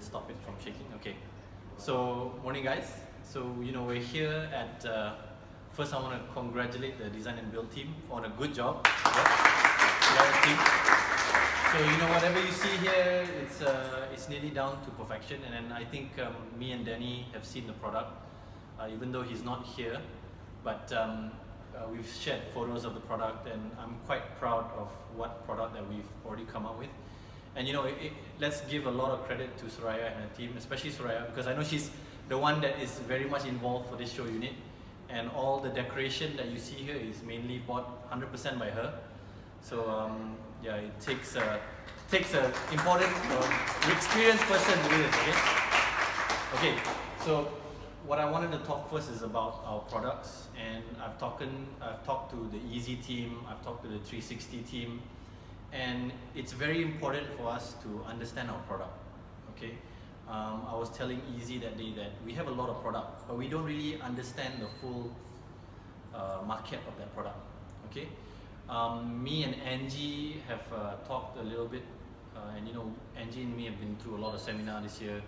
stop it from shaking. Okay. So morning guys. So we're here at. First, I want to congratulate the design and build team on a good job. Yeah, team. So whatever you see here, it's nearly down to perfection. And then I think me and Danny have seen the product, even though he's not here. But we've shared photos of the product, and I'm quite proud of what product that we've already come up with. And let's give a lot of credit to Suraya and her team, especially Suraya, because I know she's the one that is very much involved for this show unit. And all the decoration that you see here is mainly bought 100% by her. So yeah, it takes an important experienced person to do this. Okay. So what I wanted to talk first is about our products, and I've talked to the Easy team, I've talked to the 360 team, and it's very important for us to understand our product. Okay. I was telling Easy that day that we have a lot of product, but we don't really understand the full market of that product. Okay, me and Angie have talked a little bit, and Angie and me have been through a lot of seminars this year.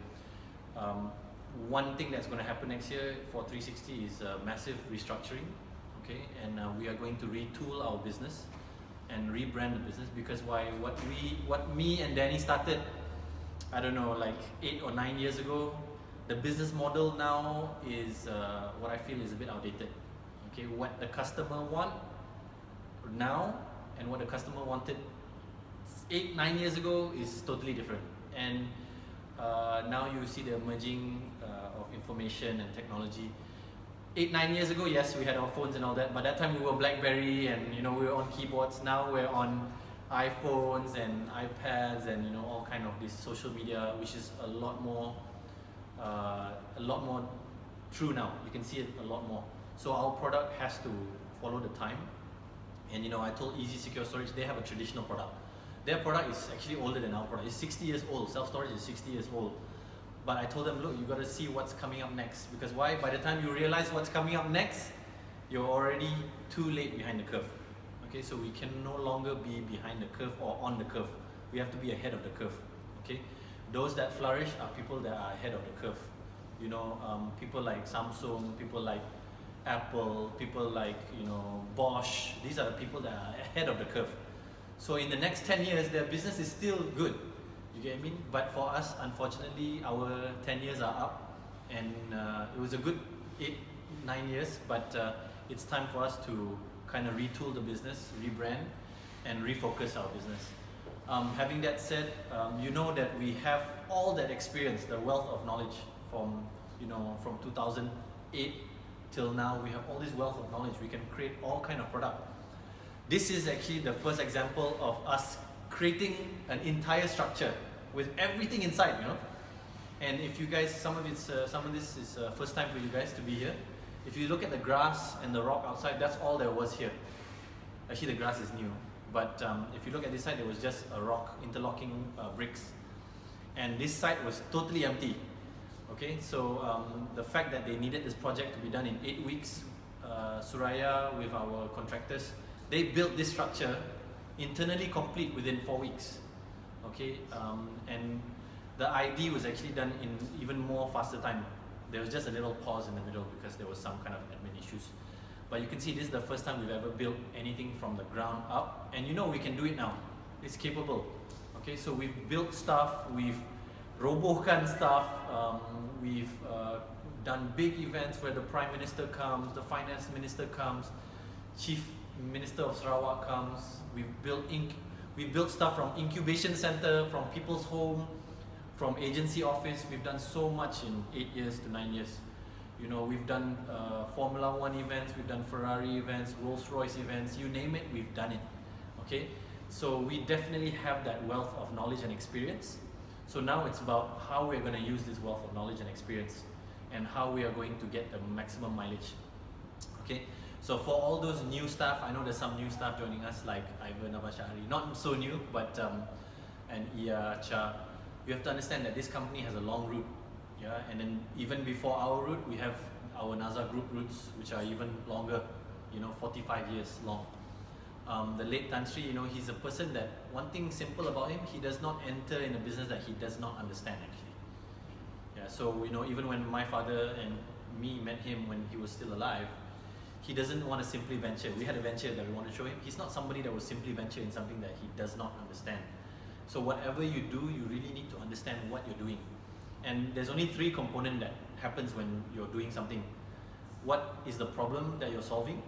One thing that's going to happen next year for 360 is a massive restructuring. Okay, and we are going to retool our business and rebrand the business, because what me and Danny started, I don't know, like 8 or 9 years ago, the business model now is what I feel is a bit outdated. Okay, what the customer want now and what the customer wanted 8-9 years ago is totally different. And now you see the emerging of information and technology. 8-9 years ago, yes, we had our phones and all that, but that time we were BlackBerry and we were on keyboards. Now we're on iPhones and iPads and all kind of this social media, which is a lot more true now. You can see it a lot more. So our product has to follow the time. And I told Easy Secure Storage, they have a traditional product. Their product is actually older than our product. It's 60 years old. Self-storage is 60 years old. But I told them, look, you got to see what's coming up next, because why? By the time you realize what's coming up next, you're already too late behind the curve. Okay, so we can no longer be behind the curve or on the curve. We have to be ahead of the curve. Okay, those that flourish are people that are ahead of the curve. People like Samsung, people like Apple, people like Bosch. These are the people that are ahead of the curve. So in the next 10 years, their business is still good. You get what I mean? But for us, unfortunately, our 10 years are up, and it was a good 8-9 years. But it's time for us to kind of retool the business, rebrand, and refocus our business. Having that said, that we have all that experience, the wealth of knowledge from 2008 till now. We have all this wealth of knowledge. We can create all kind of product. This is actually the first example of us creating an entire structure with everything inside. And if you guys, some of this is first time for you guys to be here. If you look at the grass and the rock outside, that's all there was here. Actually, the grass is new. But if you look at this side, there was just a rock, interlocking bricks. And this site was totally empty. Okay, so the fact that they needed this project to be done in 8 weeks, Suraya with our contractors, they built this structure internally complete within 4 weeks. Okay, and the ID was actually done in even more faster time. There was just a little pause in the middle because there was some kind of admin issues. But you can see this is the first time we've ever built anything from the ground up. And we can do it now. It's capable. Okay, so we've built stuff, we've robohkan stuff, we've done big events where the Prime Minister comes, the Finance Minister comes, Chief Minister of Sarawak comes. We've built stuff from incubation center, from people's home, from agency office. We've done so much in 8 years to 9 years. We've done Formula 1 events, we've done Ferrari events, Rolls-Royce events, you name it, we've done it. Okay, so we definitely have that wealth of knowledge and experience. So now it's about how we're going to use this wealth of knowledge and experience, and how we are going to get the maximum mileage. Okay, so for all those new staff, I know there's some new staff joining us, like Ivan Abashari, not so new, but and Ia, Cha. You have to understand that this company has a long route. Yeah, and then even before our route, we have our NASA Group routes, which are even longer, 45 years long. The late Tan Sri, he's a person that, one thing simple about him, he does not enter in a business that he does not understand actually. Yeah, so you know, even when my father and me met him when he was still alive, he doesn't want to simply venture. We had a venture that we want to show him. He's not somebody that will simply venture in something that he does not understand. So whatever you do, you really need to understand what you're doing. And there's only three components that happens when you're doing something. What is the problem that you're solving?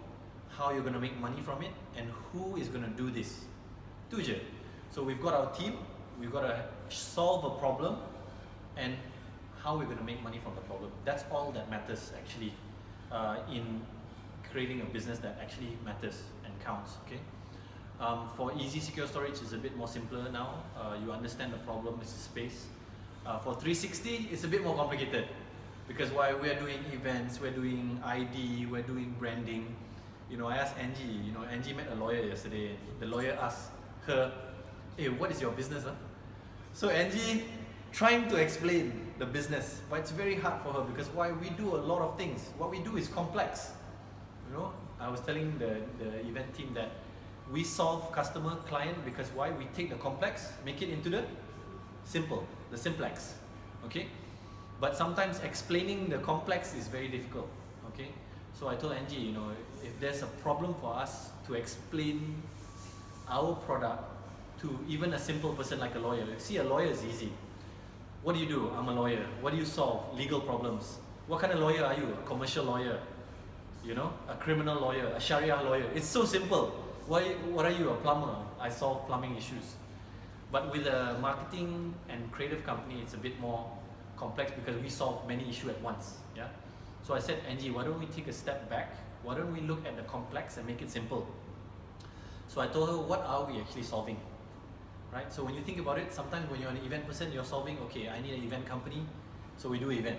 How you're going to make money from it? And who is going to do this? Tu je. So we've got our team, we've got to solve a problem, and how we're going to make money from the problem. That's all that matters actually in creating a business that actually matters and counts. Okay. For easy secure storage, it's a bit more simpler now. You understand the problem, it's a space. For 360, it's a bit more complicated because why we are doing events, we're doing ID, we're doing branding. You know, I asked Angie. You know, Angie met a lawyer yesterday. The lawyer asked her, "Hey, what is your business?" Huh? So Angie trying to explain the business, but it's very hard for her because why we do a lot of things. What we do is complex. You know, I was telling the event team that we solve customer client because why we take the complex, make it into the simple, the simplex. Okay, but sometimes explaining the complex is very difficult. Okay, so I told Angie, you know, if there's a problem for us to explain our product to even a simple person like a lawyer. See, a lawyer is easy. What do? I'm a lawyer. What do you solve? Legal problems. What kind of lawyer are you? A commercial lawyer? You know, a criminal lawyer, a Sharia lawyer. It's so simple. What are you? A plumber? I solve plumbing issues. But with a marketing and creative company, it's a bit more complex because we solve many issues at once. Yeah. So I said, Angie, why don't we take a step back? Why don't we look at the complex and make it simple? So I told her, what are we actually solving? Right? So when you think about it, sometimes when you're an event person, you're solving, okay, I need an event company, so we do event.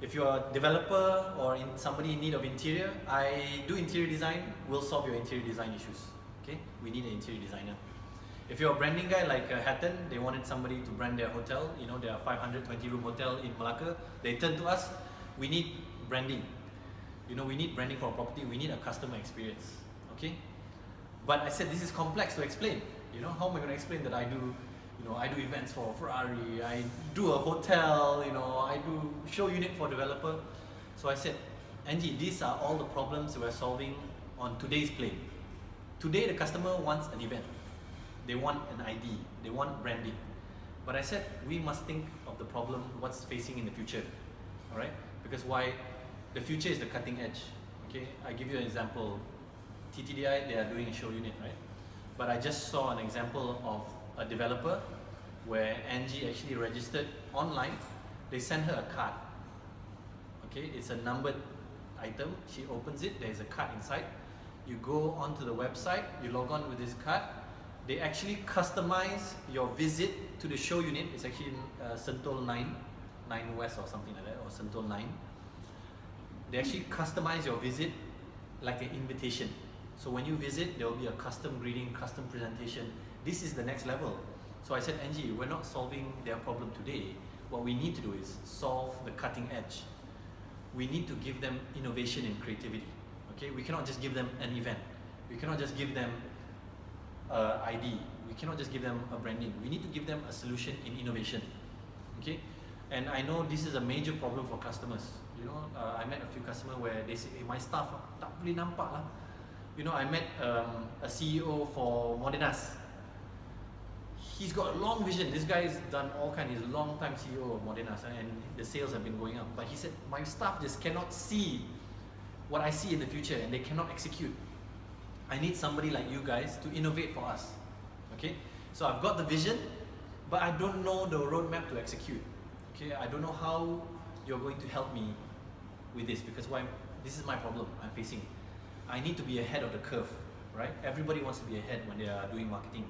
If you're a developer or somebody in need of interior, I do interior design, we'll solve your interior design issues. Okay? We need an interior designer. If you're a branding guy like Hatton, they wanted somebody to brand their hotel, you know, their 520 room hotel in Malacca, they turn to us, we need branding. You know, we need branding for a property, we need a customer experience. Okay? But I said this is complex to explain. You know, how am I going to explain that I do, you know, I do events for Ferrari, I do a hotel, you know, I do show unit for developer. So I said, Angie, these are all the problems we're solving on today's play. Today the customer wants an event. They want an ID, they want branding. But I said, we must think of the problem, what's facing in the future. Alright? Because why? The future is the cutting edge. Okay? I give you an example. TTDI, they are doing a show unit, right? But I just saw an example of a developer where Angie actually registered online. They sent her a card. Okay, it's a numbered item. She opens it, there's a card inside. You go onto the website, you log on with this card. They actually customize your visit to the show unit. It's actually in Sentul 9 West or something like that, or Sentul 9. They actually customize your visit like an invitation. So when you visit, there will be a custom greeting, custom presentation. This is the next level. So I said, Angie, we're not solving their problem today. What we need to do is solve the cutting edge. We need to give them innovation and creativity. Okay, we cannot just give them an event. We cannot just give them ID. We cannot just give them a branding. We need to give them a solution in innovation. Okay, and I know this is a major problem for customers. You know, I met a few customers where they say, hey, my staff tak boleh nampak lah. You know, I met a CEO for Modenas. He's got a long vision. This guy's done all kinds. He's a long time CEO of Modenas, and the sales have been going up. But he said, my staff just cannot see what I see in the future, and they cannot execute. I need somebody like you guys to innovate for us. Okay? So I've got the vision, but I don't know the roadmap to execute. Okay? I don't know how you're going to help me with this, because why? This is my problem I'm facing. I need to be ahead of the curve, right? Everybody wants to be ahead when they are doing marketing.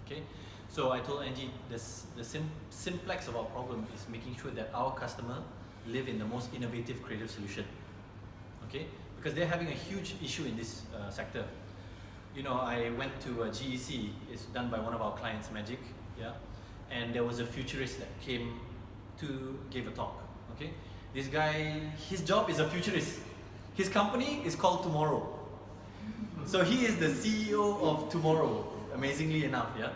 Okay? So I told Angie, the simplex of our problem is making sure that our customer live in the most innovative, creative solution. Okay? Because they're having a huge issue in this sector. You know, I went to a GEC, it's done by one of our clients, Magic, yeah? And there was a futurist that came to give a talk. Okay? This guy, his job is a futurist. His company is called Tomorrow. So he is the CEO of Tomorrow, amazingly enough, yeah?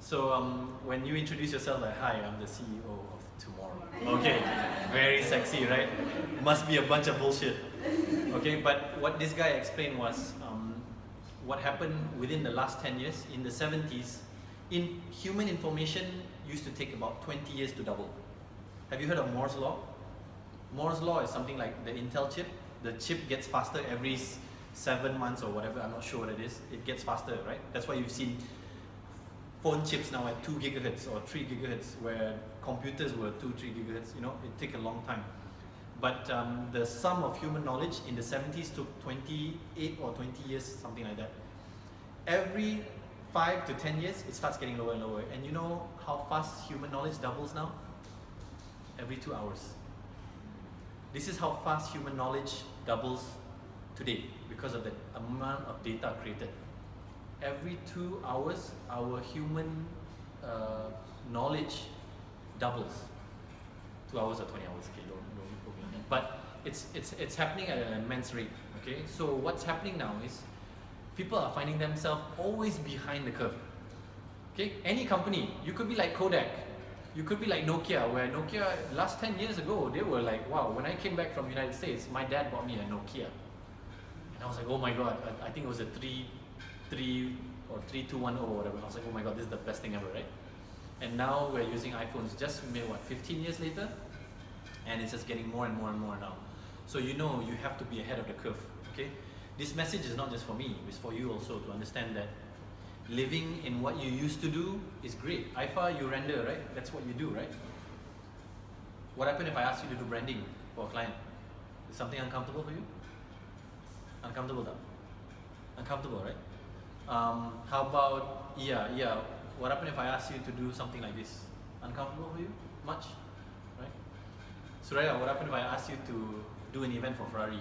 So when you introduce yourself like, hi, I'm the CEO of tomorrow. Okay, very sexy, right? Must be a bunch of bullshit. Okay, but what this guy explained was what happened within the last 10 years. In the 70s, human information used to take about 20 years to double. Have you heard of Moore's Law? Moore's Law is something like the Intel chip. The chip gets faster every 7 months or whatever, I'm not sure what it is. It gets faster, right? That's why you've seen phone chips now at 2 gigahertz or 3 gigahertz, where computers were 2-3 gigahertz. You know, it took a long time. But the sum of human knowledge in the 70s took 28 or 20 years, something like that. Every 5 to 10 years, it starts getting lower and lower. And you know how fast human knowledge doubles now? Every 2 hours. This is how fast human knowledge doubles today because of the amount of data created. Every 2 hours, our human knowledge doubles. 2 hours or 20 hours, okay, don't quote me on that. But it's happening at an immense rate, okay? So what's happening now is people are finding themselves always behind the curve, okay? Any company, you could be like Kodak, you could be like Nokia, where Nokia, last 10 years ago, they were like, wow, when I came back from the United States, my dad bought me a Nokia. And I was like, oh my God, I think it was a 3 or 3210 or whatever. I was like, oh my God, this is the best thing ever, right? And now we're using iPhones just maybe, 15 years later? And it's just getting more and more and more now. So you know you have to be ahead of the curve, okay? This message is not just for me, it's for you also to understand that living in what you used to do is great. IFA, you render, right? That's what you do, right? What happens if I ask you to do branding for a client? Is something uncomfortable for you? Uncomfortable, though? Uncomfortable, right? How about, yeah. What happens if I ask you to do something like this? Uncomfortable for you? Much? Right? Suraya, what happens if I ask you to do an event for Ferrari?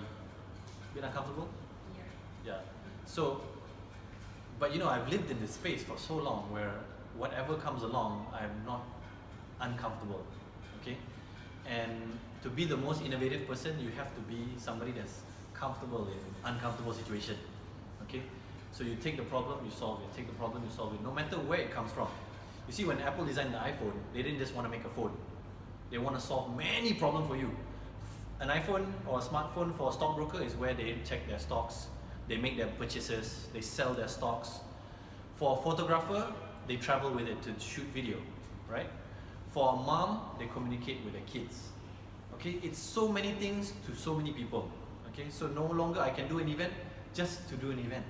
Bit uncomfortable? Yeah. So, but you know, I've lived in this space for so long where whatever comes along, I'm not uncomfortable, okay? And to be the most innovative person, you have to be somebody that's comfortable in uncomfortable situation, okay? So you take the problem, you solve it, take the problem, you solve it, no matter where it comes from. You see, when Apple designed the iPhone, they didn't just want to make a phone. They want to solve many problems for you. An iPhone or a smartphone for a stockbroker is where they check their stocks, they make their purchases, they sell their stocks. For a photographer, they travel with it to shoot video, right? For a mom, they communicate with their kids. Okay, it's so many things to so many people. Okay, so no longer I can do an event just to do an event.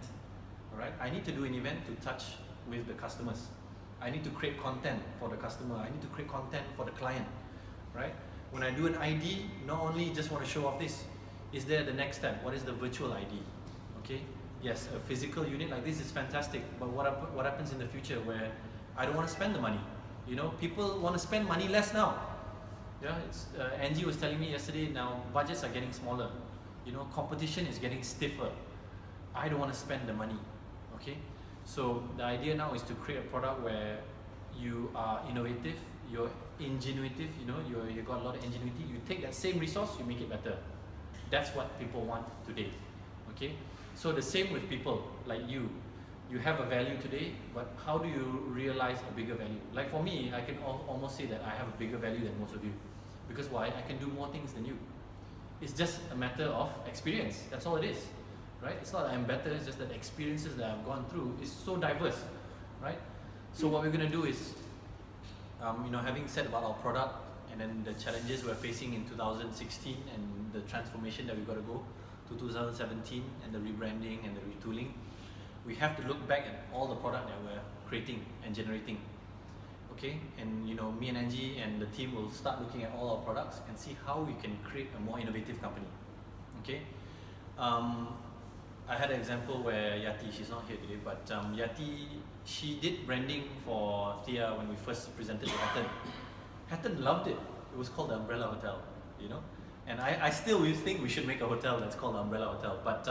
All right, I need to do an event to touch with the customers. I need to create content for the customer. I need to create content for the client, right? When I do an ID, not only just want to show off this, is there the next step? What is the virtual ID? Okay, yes, a physical unit like this is fantastic, but what happens in the future where I don't want to spend the money? You know, people want to spend money less now. Yeah, Angie was telling me yesterday, now budgets are getting smaller. You know, competition is getting stiffer. I don't want to spend the money, okay? So the idea now is to create a product where you are innovative, you're ingenuitive, you know, you got a lot of ingenuity, you take that same resource, you make it better. That's what people want today, okay? So the same with people like you. You have a value today, but how do you realize a bigger value? Like for me, I can almost say that I have a bigger value than most of you. Because why? I can do more things than you. It's just a matter of experience. That's all it is, right? It's not that I'm better, it's just that the experiences that I've gone through is so diverse, right? So what we're going to do is, you know, having said about our product and then the challenges we're facing in 2016 and the transformation that we've got to go to 2017 and the rebranding and the retooling, we have to look back at all the product that we're creating and generating, okay? And you know, me and Angie and the team will start looking at all our products and see how we can create a more innovative company, okay? I had an example where Yati, she's not here today, but Yati, she did branding for Thea when we first presented to Hatton. Hatton loved it. It was called the Umbrella Hotel, you know? And I still think we should make a hotel that's called the Umbrella Hotel, but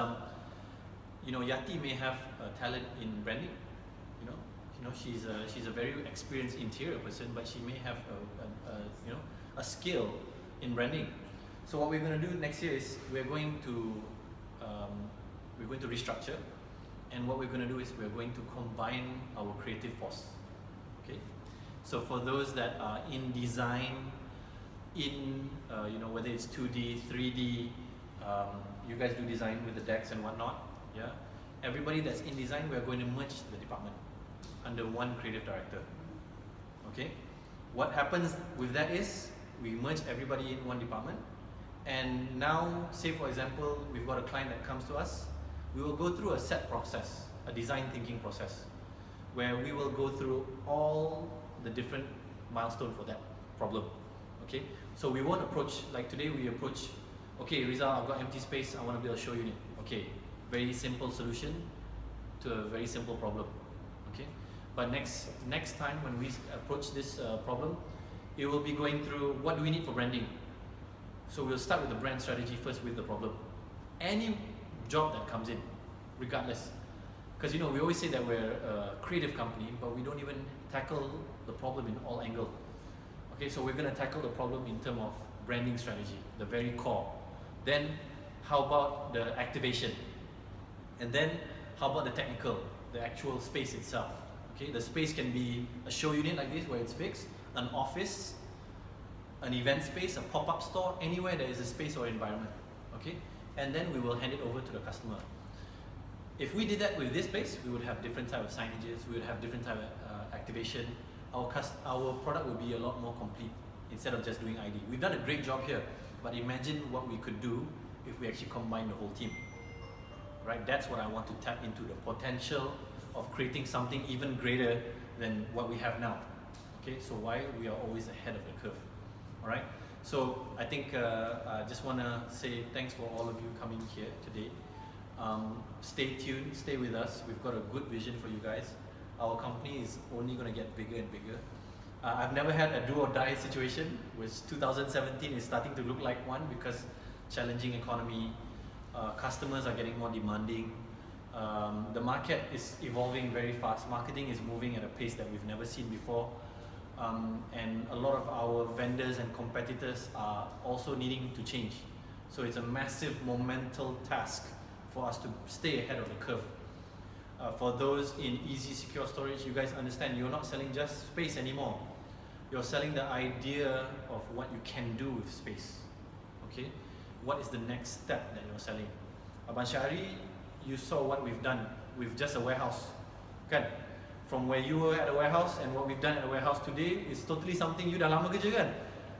you know, Yati may have a talent in branding. You know, she's a very experienced interior person, but she may have a skill in branding. So what we're going to do next year is we're going to restructure, and what we're going to do is we're going to combine our creative force. Okay, So for those that are in design, in whether it's 2D, 3D, you guys do design with the decks and whatnot, yeah. Everybody that's in design, we are going to merge the department under one creative director. Okay. What happens with that is we merge everybody in one department, and now, say for example, we've got a client that comes to us, we will go through a set process, a design thinking process, where we will go through all the different milestones for that problem. Okay, so we won't approach, like today we approach, okay Rizal, I've got empty space, I want to build a show unit. Okay, very simple solution to a very simple problem. Okay, but next time when we approach this problem, it will be going through what do we need for branding. So we'll start with the brand strategy first with the problem. Any job that comes in, regardless, because we always say that we're a creative company, but we don't even tackle the problem in all angles. Okay, so we're going to tackle the problem in terms of branding strategy, the very core. Then how about the activation? And then how about the technical, the actual space itself? Okay, the space can be a show unit like this where it's fixed, an office, an event space, a pop-up store, anywhere there is a space or environment. Okay, and then we will hand it over to the customer. If we did that with this space, we would have different type of signages, we would have different type of activation. Our product would be a lot more complete instead of just doing ID. We've done a great job here, but imagine what we could do if we actually combine the whole team. Right? That's what I want to tap into, the potential of creating something even greater than what we have now. Okay, so why we are always ahead of the curve. All right. So I think I just want to say thanks for all of you coming here today. Stay tuned, stay with us. We've got a good vision for you guys. Our company is only going to get bigger and bigger. I've never had a do or die situation, which 2017 is starting to look like one because challenging economy, customers are getting more demanding. The market is evolving very fast. Marketing is moving at a pace that we've never seen before. And a lot of our vendors and competitors are also needing to change. So it's a massive momental task for us to stay ahead of the curve. For those in easy secure storage, you guys understand you're not selling just space anymore. You're selling the idea of what you can do with space. Okay? What is the next step that you're selling? Abang Syahri, you saw what we've done with just a warehouse. Kan? From where you were at a warehouse and what we've done at a warehouse today is totally something you dah lama kerja kan?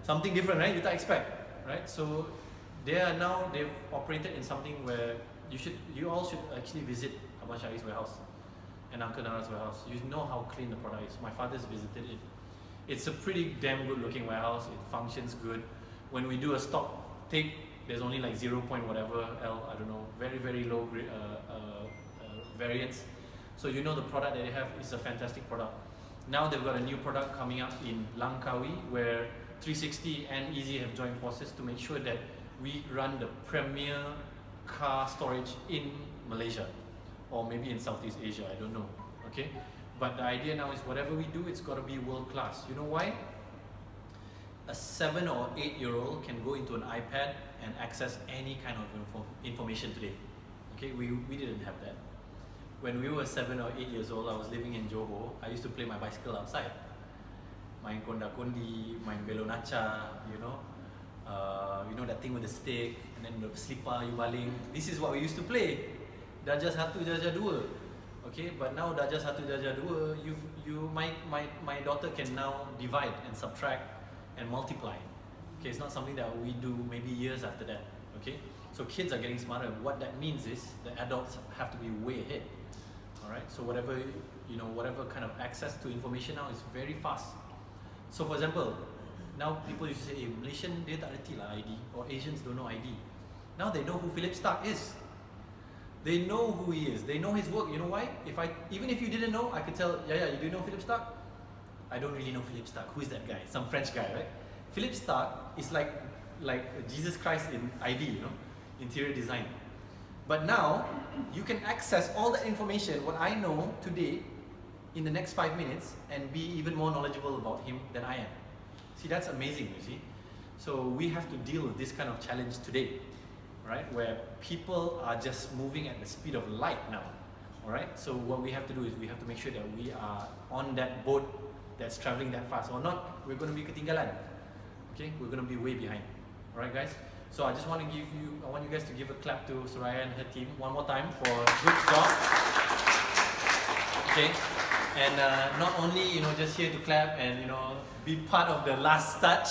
Something different, right? You tak expect, right? So they've operated in something where you all should actually visit Abang Syahri's warehouse and Uncle Nara's warehouse. You know how clean the product is. My father's visited it. It's a pretty damn good looking warehouse. It functions good. When we do a stock take, there's only like 0. Whatever L, I don't know, very very low variance. So you know the product that they have is a fantastic product. Now they've got a new product coming up in Langkawi where 360 and Easy have joined forces to make sure that we run the premier car storage in Malaysia or maybe in Southeast Asia, I don't know. Okay, but the idea now is whatever we do, it's got to be world class. You know why? A 7 or 8-year-old can go into an iPad and access any kind of information today. Okay, we didn't have that. When we were 7 or 8 years old, I was living in Johor. I used to play my bicycle outside. Main konda-kondi, main belonacha, you know that thing with the stick, and then the slipper you baling. This is what we used to play. Darjah 1, darjah 2. Okay, but now darjah 1, darjah 2, my daughter can now divide and subtract and multiply. Okay, it's not something that we do maybe years after that. Okay, so kids are getting smarter. What that means is the adults have to be way ahead. Alright, so whatever kind of access to information now is very fast. So for example, now people used to say, Malaysian dia tak reti lah ID, or Asians don't know ID. Now they know who Philip Stark is. They know who he is. They know his work. You know why? Even if you didn't know, I could tell, yeah, you do know Philip Stark? I don't really know Philip Stark. Who is that guy? Some French guy, right? Philip Stark is like Jesus Christ in ID, interior design. But now, you can access all that information, what I know today, in the next 5 minutes, and be even more knowledgeable about him than I am. See, that's amazing, you see. So we have to deal with this kind of challenge today, right? Where people are just moving at the speed of light now, all right? So what we have to do is we have to make sure that we are on that boat that's traveling that fast, or not, we're going to be ketinggalan. Okay, we're going to be way behind. All right, guys. So I just want to I want you guys to give a clap to Soraya and her team one more time for a good job. Okay, and not only just here to clap and be part of the last touch,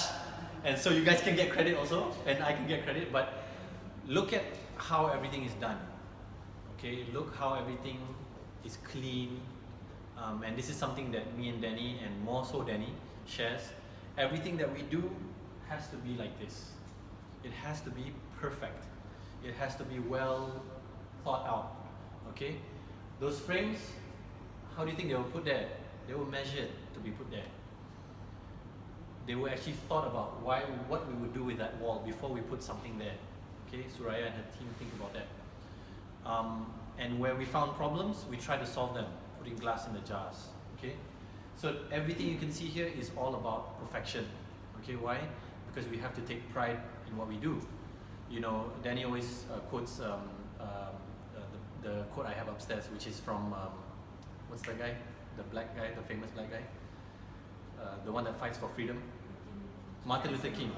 and so you guys can get credit also, and I can get credit. But look at how everything is done. Okay, look how everything is clean, and this is something that me and Danny, and more so Danny, shares. Everything that we do has to be like this. It has to be perfect. It has to be well thought out. Okay, those frames, how do you think they were put there? They were measured to be put there. They were actually thought about what we would do with that wall before we put something there. Okay, Soraya and her team think about that. And where we found problems, we try to solve them, putting glass in the jars. Okay, so everything you can see here is all about perfection. Okay, why? Because we have to take pride in what we do. Danny always quotes the quote I have upstairs, which is from what's the guy? The black guy, the famous black guy, the one that fights for freedom, Martin Luther King.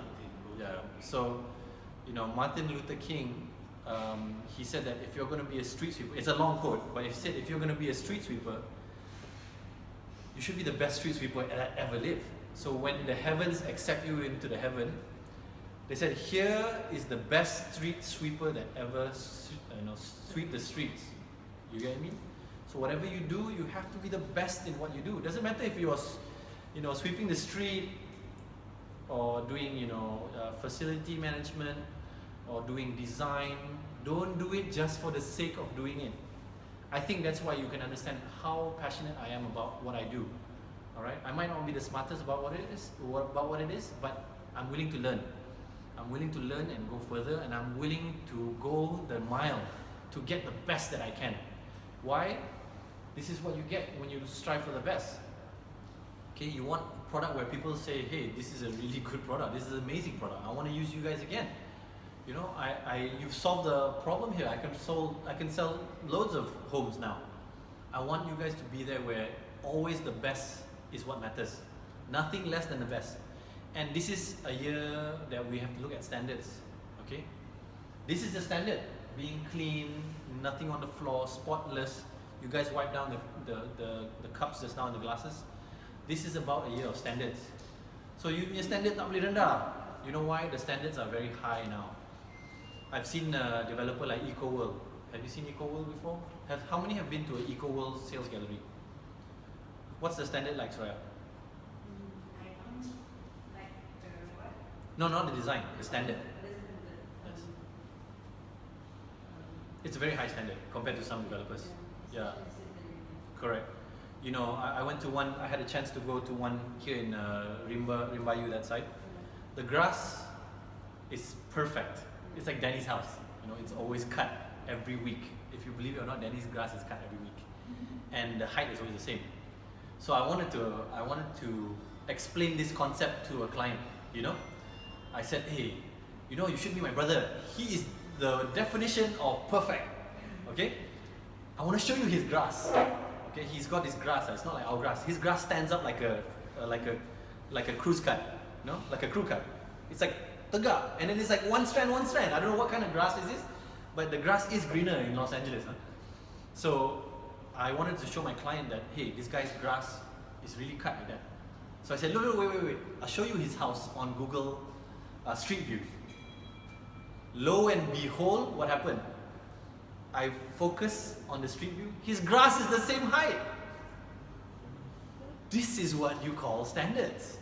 Yeah. So, Martin Luther King, he said that if you're going to be a street sweeper, it's a long quote, but he said if you're going to be a street sweeper, you should be the best street sweeper that ever lived. So when the heavens accept you into the heaven, they said, here is the best street sweeper that ever sweep the streets. You get me? So whatever you do, you have to be the best in what you do. It doesn't matter if you're sweeping the street, or doing facility management, or doing design. Don't do it just for the sake of doing it. I think that's why you can understand how passionate I am about what I do. All right, I might not be the smartest about what it is, but I'm willing to learn. I'm willing to learn and go further, and I'm willing to go the mile to get the best that I can. Why? This is what you get when you strive for the best. Okay, you want a product where people say, hey, this is a really good product, this is an amazing product, I want to use you guys again. You've solved the problem here. I can sell loads of homes now. I want you guys to be there where always the best is what matters. Nothing less than the best. And this is a year that we have to look at standards. Okay? This is the standard. Being clean, nothing on the floor, spotless. You guys wipe down the cups just now and the glasses. This is about a year of standards. So your standard tak boleh rendah. You know why? The standards are very high now. I've seen a developer like EcoWorld. Have you seen EcoWorld before? How many have been to an EcoWorld sales gallery? What's the standard like, Soraya? I don't like what? No, not the design, the standard. Yes. It's a very high standard compared to some developers. Yeah, correct. I went to one, I had a chance to go to one here in Rimbayu, that side. The grass is perfect. It's like Danny's house. It's always cut every week. If you believe it or not, Danny's grass is cut every week. And the height is always the same. So I wanted to explain this concept to a client, I said, hey, you should be my brother. He is the definition of perfect. Okay? I want to show you his grass. Okay, he's got this grass. It's not like our grass. His grass stands up like a cruise cut, like a crew cut. It's like tegak, and then it's like one strand. I don't know what kind of grass is this, but the grass is greener in Los Angeles. Huh? So I wanted to show my client that, hey, this guy's grass is really cut like that. So I said, look, wait. I'll show you his house on Google Street View. Lo and behold, what happened? I focus on the street view. His grass is the same height. This is what you call standards.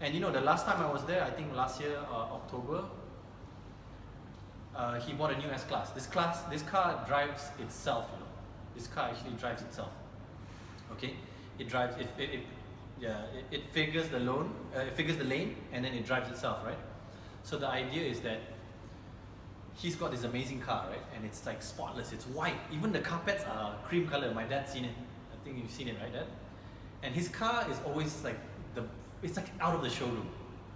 And the last time I was there, I think last year, October, he bought a new S-Class. This car drives itself, This car actually drives itself. Okay? It drives, it figures the lane, and then it drives itself, right? So the idea is that he's got this amazing car, right? And it's like spotless, it's white. Even the carpets are cream color. My dad's seen it. I think you've seen it, right, Dad? And his car is always like it's like out of the showroom.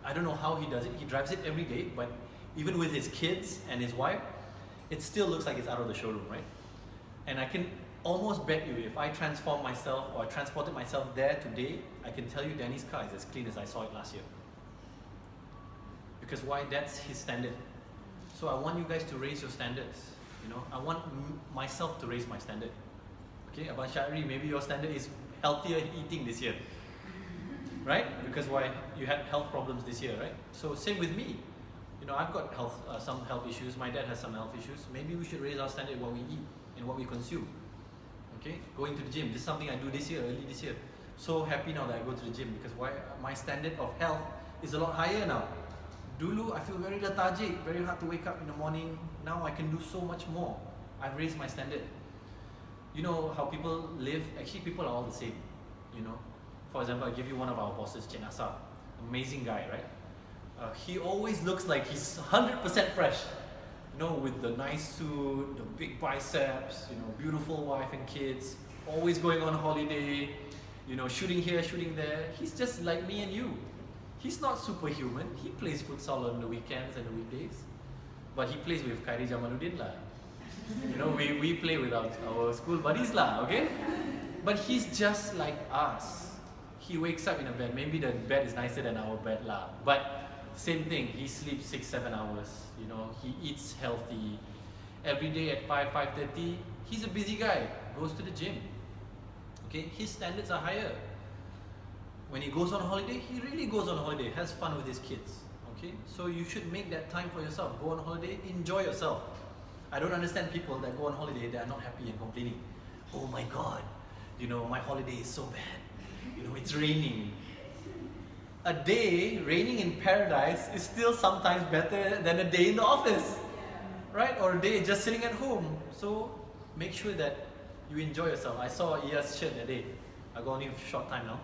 I don't know how he does it. He drives it every day, but even with his kids and his wife, it still looks like it's out of the showroom, right? And I can almost bet you if I transform myself or I transported myself there today, I can tell you Danny's car is as clean as I saw it last year. Because why? That's his standard. So I want you guys to raise your standards. You know, I want myself to raise my standard. Okay, Abang Syahri, maybe your standard is healthier eating this year. Right? Because why? You had health problems this year, right? So same with me. You know, I've got some health issues. My dad has some health issues. Maybe we should raise our standard in what we eat and what we consume. Okay? Going to the gym. This is something I do this year, early this year. So happy now that I go to the gym because why? My standard of health is a lot higher now. Dulu, I feel very lethargic, very hard to wake up in the morning. Now I can do so much more. I've raised my standard. You know how people live? Actually, people are all the same. You know, for example, I'll give you one of our bosses, Cik Nasar. Amazing guy, right? He always looks like he's 100% fresh. You know, with the nice suit, the big biceps, you know, beautiful wife and kids, always going on holiday, you know, shooting here, shooting there. He's just like me and you. He's not superhuman. He plays futsal on the weekends and the weekdays. But he plays with Khairi Jamaluddin lah. You know, we play with our school buddies lah, okay? But he's just like us. He wakes up in a bed. Maybe the bed is nicer than our bed lah. But same thing, he sleeps 6-7 hours. You know, he eats healthy. Every day at 5:30, he's a busy guy. Goes to the gym. Okay, his standards are higher. When he goes on holiday, he really goes on holiday, has fun with his kids. Okay, so you should make that time for yourself. Go on holiday, enjoy yourself. I don't understand people that go on holiday that are not happy and complaining. Oh my God, you know, my holiday is so bad. You know, it's raining. A day raining in paradise is still sometimes better than a day in the office, right? Or a day just sitting at home. So make sure that you enjoy yourself. I saw Iya's shirt that day. I got only a short time now.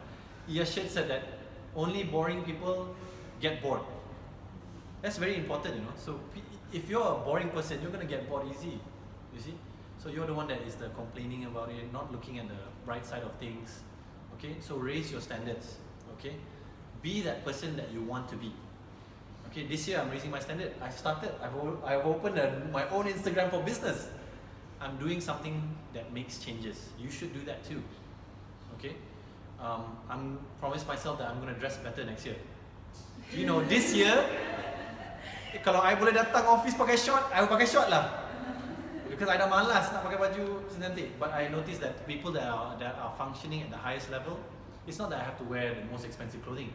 Iya's shirt said that only boring people get bored. That's very important, you know. So if you're a boring person, you're gonna get bored easy. You see? So you're the one that is the complaining about it, not looking at the bright side of things. Okay? So raise your standards. Okay? Be that person that you want to be. Okay, this year I'm raising my standard. I've opened my own Instagram for business. I'm doing something that makes changes. You should do that too. Okay? I'm promised myself that I'm going to dress better next year. You know, this year, kalau I boleh datang office pakai short, I will pakai short lah. Because I dah malas nak pakai baju senantik. But I noticed that people that are functioning at the highest level, it's not that I have to wear the most expensive clothing,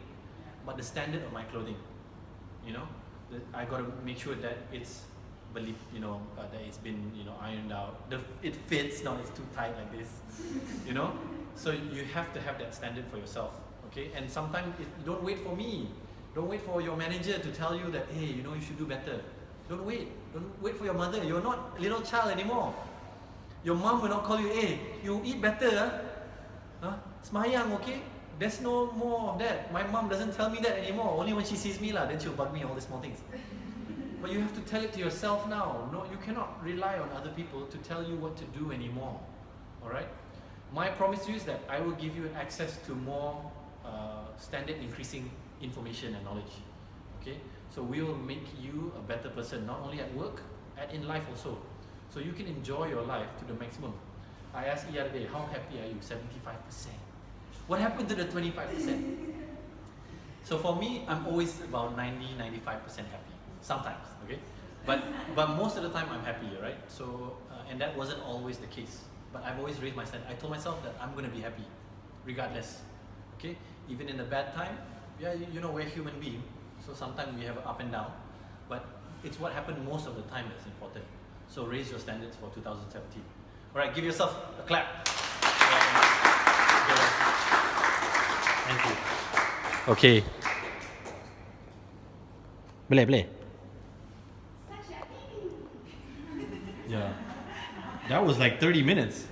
but the standard of my clothing. You know, I got to make sure that it's, that it's been, ironed out. It fits, not it's too tight like this. You know, so you have to have that standard for yourself. Okay, and sometimes don't wait for me. Don't wait for your manager to tell you that, hey, you should do better. Don't wait. Don't wait for your mother. You're not a little child anymore. Your mom will not call you, hey, you eat better. Semayang, okay? There's no more of that. My mom doesn't tell me that anymore. Only when she sees me, then she'll bug me all these small things. But you have to tell it to yourself now. No, you cannot rely on other people to tell you what to do anymore. Alright? My promise to you is that I will give you access to more standard increasing information and knowledge. Okay? So we will make you a better person, not only at work, in life also. So you can enjoy your life to the maximum. I asked the other day, how happy are you? 75%. What happened to the 25%? So for me, I'm always about 90-95% happy. Sometimes, okay? But most of the time I'm happy, right? So, and that wasn't always the case. But I've always raised my standard. I told myself that I'm going to be happy, regardless. Okay? Even in the bad time, yeah, we're human beings. So sometimes we have up and down. But it's what happened most of the time that's important. So raise your standards for 2017. Alright, give yourself a clap. Thank you. Okay. Boleh. Yeah. That was like 30 minutes.